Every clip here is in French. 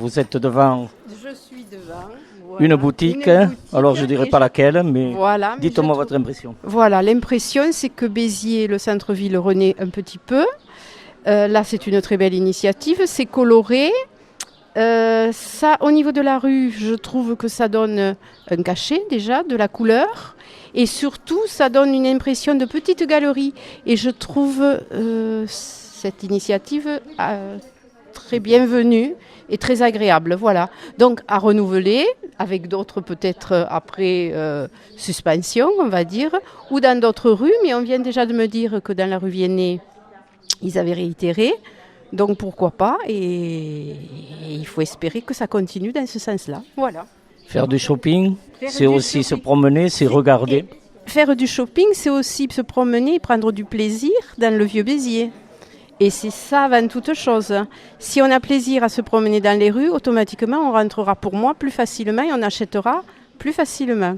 Vous êtes devant Je suis devant. Voilà. une boutique, alors je ne dirais pas laquelle, mais voilà, mais dites-moi votre impression. Voilà, l'impression c'est que Béziers, le centre-ville, renaît un petit peu. Là, c'est une très belle initiative, c'est coloré. Ça, au niveau de la rue, je trouve que ça donne un cachet déjà, de la couleur. Et surtout, ça donne une impression de petite galerie. Et je trouve cette initiative très bienvenue et très agréable. Voilà. Donc, à renouveler, avec d'autres peut-être après suspension, on va dire, ou dans d'autres rues. Mais on vient déjà de me dire que dans la rue Viennet, ils avaient réitéré. Donc pourquoi pas, et il faut espérer que ça continue dans ce sens-là. Voilà. Faire du shopping, c'est aussi se promener, c'est regarder. Faire du shopping, c'est aussi se promener et prendre du plaisir dans le vieux Béziers. Et c'est ça avant toute chose. Si on a plaisir à se promener dans les rues, automatiquement on rentrera pour moi plus facilement et on achètera plus facilement.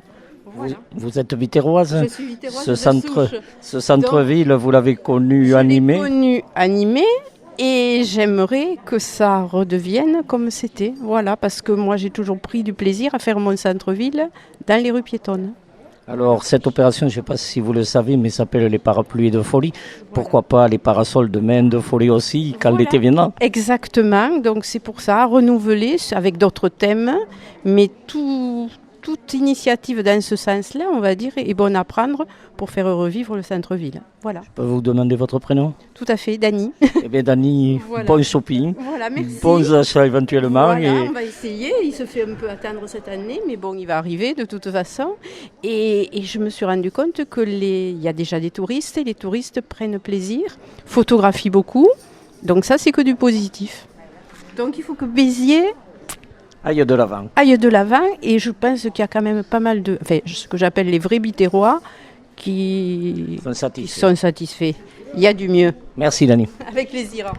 Voilà. Vous êtes vitéroise. Je suis vitéroise Ce centre-ville, vous l'avez connu animé. Je l'ai connu animé. Et j'aimerais que ça redevienne comme c'était, voilà, parce que moi j'ai toujours pris du plaisir à faire mon centre-ville dans les rues piétonnes. Alors cette opération, je ne sais pas si vous le savez, mais s'appelle les parapluies de folie. Voilà. Pourquoi pas les parasols de main de folie aussi, quand l'été viendra. Exactement, donc c'est pour ça, renouveler avec d'autres thèmes, mais toute initiative dans ce sens-là, on va dire, est bonne à prendre pour faire revivre le centre-ville. Voilà. Je peux vous demander votre prénom ? Tout à fait, Dany. Eh bien, Dany, voilà. Bon shopping. Voilà, merci. Bons achats éventuellement. Voilà, on va essayer. Il se fait un peu attendre cette année, mais bon, il va arriver de toute façon. Et je me suis rendu compte qu'il y a déjà des touristes et les touristes prennent plaisir, photographient beaucoup. Donc ça, c'est que du positif. Donc il faut que Béziers aille de l'avant. Aille de l'avant, et je pense qu'il y a quand même pas mal de... Enfin, ce que j'appelle les vrais bitérois qui sont satisfaits. Il y a du mieux. Merci, Dany. Avec plaisir.